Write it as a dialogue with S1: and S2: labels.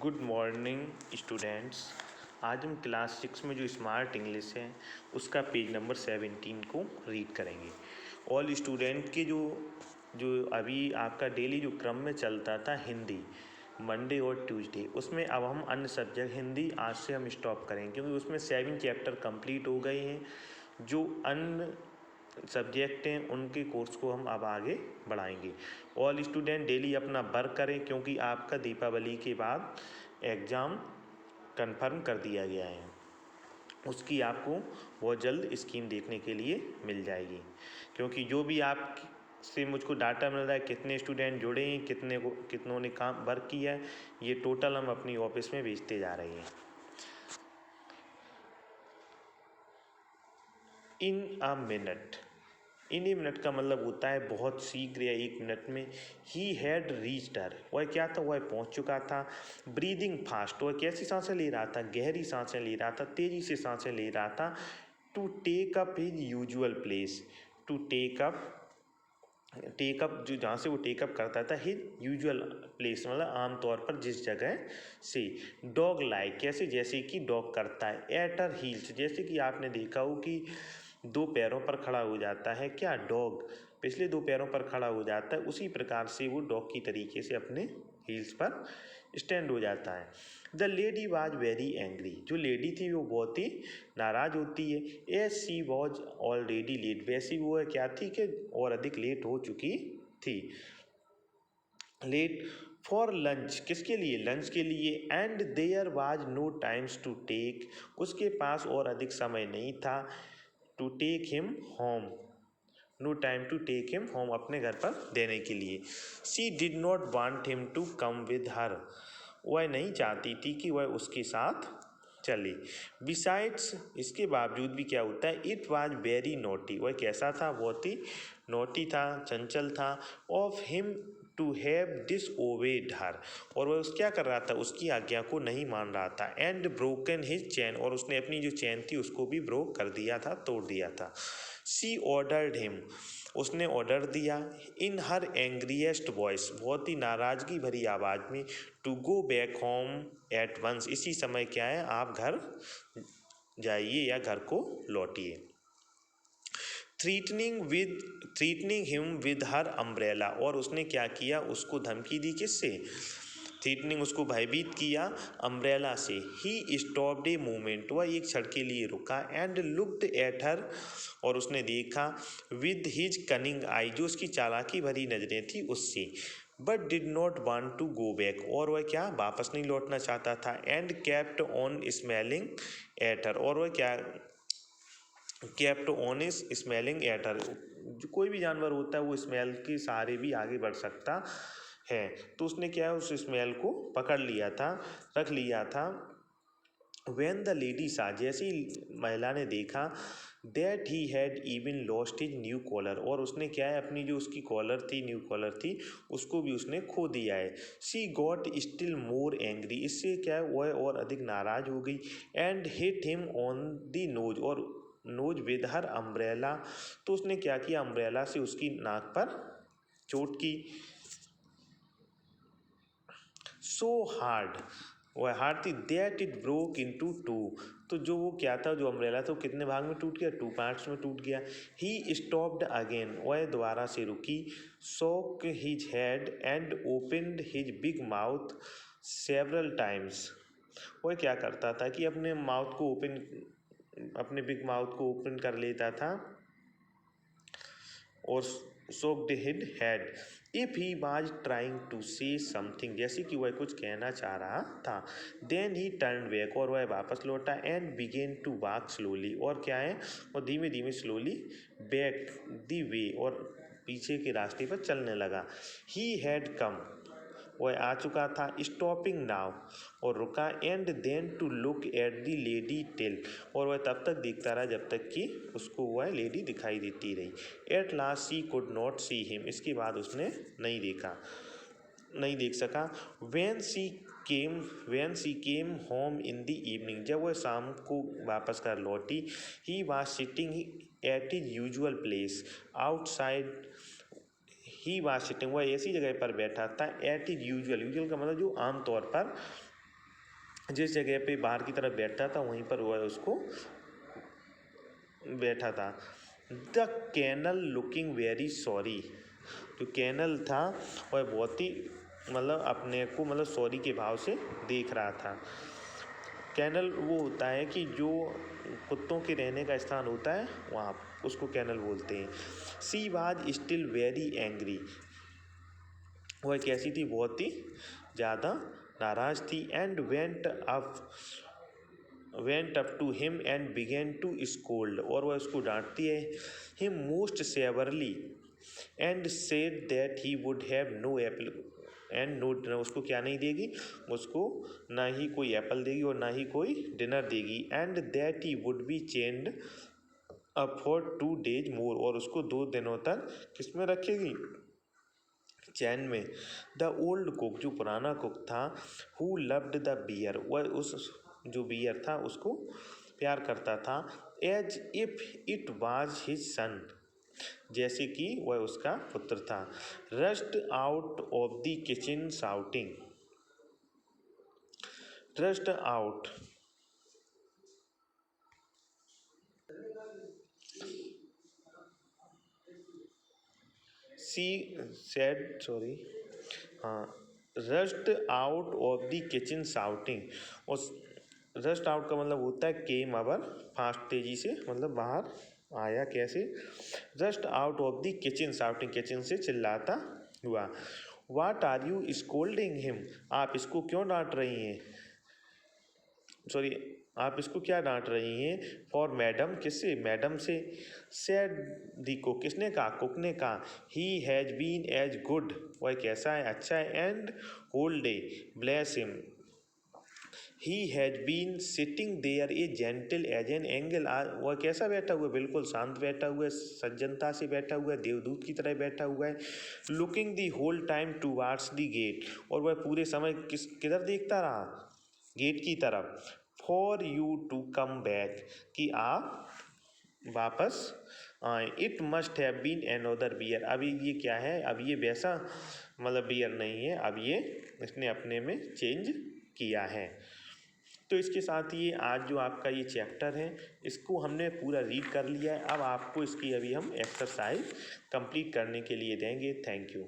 S1: Good morning students. आज हम class 6 में जो स्मार्ट इंग्लिश है उसका पेज नंबर 17 को रीड करेंगे। ऑल स्टूडेंट के जो जो अभी आपका डेली जो क्रम में चलता था हिंदी मंडे और ट्यूसडे, उसमें अब हम अन्य सब्जेक्ट हिंदी आज से हम स्टॉप करेंगे क्योंकि उसमें 7 चैप्टर कंप्लीट हो गए हैं। जो अन्य सब्जेक्ट हैं उनके कोर्स को हम अब आगे बढ़ाएंगे। ऑल स्टूडेंट डेली अपना वर्क करें क्योंकि आपका दीपावली के बाद एग्ज़ाम कंफर्म कर दिया गया है। उसकी आपको बहुत जल्द स्कीम देखने के लिए मिल जाएगी, क्योंकि जो भी आप से मुझको डाटा मिल रहा है कितने स्टूडेंट जुड़े हैं, कितनों ने काम वर्क किया है, ये टोटल हम अपनी ऑफिस में भेजते जा रहे हैं। इन a minute, in a minute का मतलब होता है बहुत शीघ्र या 1 मिनट में। ही हैड रीच्ड हर, वह क्या था, वह पहुंच चुका था। ब्रीदिंग फास्ट, वह कैसी सांसें ले रहा था, गहरी सांसें ले रहा था, तेजी से सांसें ले रहा था। To take up his usual place, to take up जो जहाँ से वो टेकअप करता था, हिज यूजुअल प्लेस मतलब आमतौर पर जिस जगह से। डॉग लाइक, कैसे, जैसे कि डॉग करता है। एट हर हील्स, जैसे कि आपने देखा हो कि 2 पैरों पर खड़ा हो जाता है क्या, डॉग पिछले 2 पैरों पर खड़ा हो जाता है, उसी प्रकार से वो डॉग की तरीके से अपने हील्स पर स्टैंड हो जाता है। The lady was very angry, जो लेडी थी वो बहुत ही नाराज होती है। As she was already late, वैसी वो क्या थी कि और अधिक लेट हो चुकी थी। लेट फॉर लंच, किसके लिए, लंच के लिए। And there was no times to take, उसके पास और अधिक समय नहीं था। To take him home, no time to take him home, अपने घर पर देने के लिए। She did not want him to come with her, वह नहीं चाहती थी कि वह उसके साथ चले। बिसाइड्स, इसके बावजूद भी क्या होता है, इट वॉज वेरी नोटी, वह कैसा था, बहुत ही नोटी था, चंचल था। ऑफ हिम टू हैव डिसओबेड हर, और वह क्या कर रहा था, उसकी आज्ञा को नहीं मान रहा था। एंड ब्रोकन हिज चैन, और उसने अपनी जो चैन थी उसको भी ब्रोक कर दिया था, तोड़ दिया था। शी ऑर्डर्ड हिम, उसने ऑर्डर दिया। इन हर एंग्रीएस्ट वॉइस, बहुत ही नाराज़गी भरी आवाज़ में। To go back home at once, इसी समय क्या है, आप घर जाइए या घर को लौटिए। थ्रीटनिंग हिम विद हर अम्ब्रेला, और उसने क्या किया, उसको धमकी दी, किससे, थ्रीटनिंग, उसको भयभीत किया, अम्ब्रेला से। ही स्टॉप्ड ए मोमेंट, वह एक क्षण के लिए रुका। एंड लुक्ड एट हर, और उसने देखा। विद हिज कनिंग आई, जो उसकी चालाकी भरी नजरें थी उससे। But did not want to go back, और वह क्या, वापस नहीं लौटना चाहता था। And kept on smelling at her, और वह क्या, kept on is smelling at her, जो कोई भी जानवर होता है वो स्मेल के सहारे भी आगे बढ़ सकता है, तो उसने क्या है, उस स्मेल को पकड़ लिया था, रख लिया था। When the lady saw, जैसी महिला ने देखा, that he had even lost his new collar, और उसने क्या है, अपनी जो उसकी कॉलर थी, न्यू कॉलर थी, उसको भी उसने खो दिया है। She got still more angry, इससे क्या है, वह और अधिक नाराज हो गई। And hit him on the nose, और नोज विद हर अम्ब्रेला, तो उसने क्या किया, अम्ब्रेला से उसकी नाक पर चोट की। सो हार्ड, वह हार्ड थी। That it broke into two, तो जो वो क्या था, जो अम्ब्रेला था वो कितने भाग में टूट गया, 2 पार्ट्स में टूट गया। ही स्टॉप्ड अगेन, वह दोबारा से रुकी। शोक his head and opened his big mouth several times, वह क्या करता था कि अपने माउथ को ओपन, अपने बिग माउथ को ओपन कर लेता था और soaked his head. If he was trying to say something, जैसे कि वह कुछ कहना चाह रहा था। देन ही टर्न बैक, और वह वापस लौटा। And began to walk slowly, और क्या है, और धीमे धीमे स्लोली बैक द वे, और पीछे के रास्ते पर चलने लगा। ही हैड कम, वह आ चुका था। स्टॉपिंग नाउ, और रुका। And then to look at the lady till, और वह तब तक देखता रहा जब तक कि उसको वह लेडी दिखाई देती रही। At last she could not see him, इसके बाद उसने नहीं देख सका। When she came home in the evening, जब वह शाम को वापस कर लौटी। He was sitting at his usual place outside, he was sitting, वह ऐसी जगह पर बैठा था। एट इज यूजुअल, यूजुअल का मतलब जो आमतौर पर जिस जगह पे बाहर की तरफ बैठा था वहीं पर वह उसको बैठा था। The canal looking very sorry, जो कैनल था वह बहुत ही मतलब अपने को मतलब सॉरी के भाव से देख रहा था। कैनल वो होता है कि जो कुत्तों के रहने का स्थान होता है वहाँ, उसको कैनल बोलते हैं। She was still very angry, वह कैसी थी, बहुत ही ज़्यादा नाराज थी। And went up to him and began to scold, और वह उसको डांटती है। Him most severely and said that he would have no apple and no dinner, उसको क्या नहीं देगी, उसको ना ही कोई एप्पल देगी और ना ही कोई डिनर देगी। And that he would be चेंड up for 2 days मोर, और उसको 2 दिनों तक किस में रखेगी, चैन में। द ओल्ड कुक, जो पुराना कुक था, हु लव्ड द बियर, वह उस जो बियर था उसको प्यार करता था। As if it was his son, जैसे कि वह उसका पुत्र था। Rust out of the kitchen shouting, rust out, she said sorry, हाँ, rust out of the kitchen shouting. उस रस्ट आउट का मतलब होता है केम अवर फास्ट, तेजी से मतलब बाहर आया, कैसे, rushed out of the kitchen shouting, kitchen से चिल्लाता हुआ। What are you scolding him, आप इसको क्यों डांट रही हैं, सॉरी आप इसको क्या डांट रही हैं। फॉर मैडम, किससे, मैडम से। सेड दी कुक, किसने कहा, कुक ने कहा। He has been as good, वह कैसा है, अच्छा है। And whole day, bless him, he has been sitting there a gentle as an angel, वह कैसा बैठा हुआ है, बिल्कुल शांत बैठा हुआ है, सज्जनता से बैठा हुआ है, देवदूत की तरह बैठा हुआ है। Looking the whole time towards the gate, और वह पूरे समय किधर देखता रहा, गेट की तरफ। For you to come back, कि आप वापस आए। It must have been another bear, अभी ये क्या है, अब ये वैसा मतलब बियर नहीं है, अब ये इसने अपने में चेंज किया है। तो इसके साथ ये आज जो आपका ये चैप्टर है इसको हमने पूरा रीड कर लिया है। अब आपको इसकी अभी हम एक्सरसाइज कंप्लीट करने के लिए देंगे। Thank you.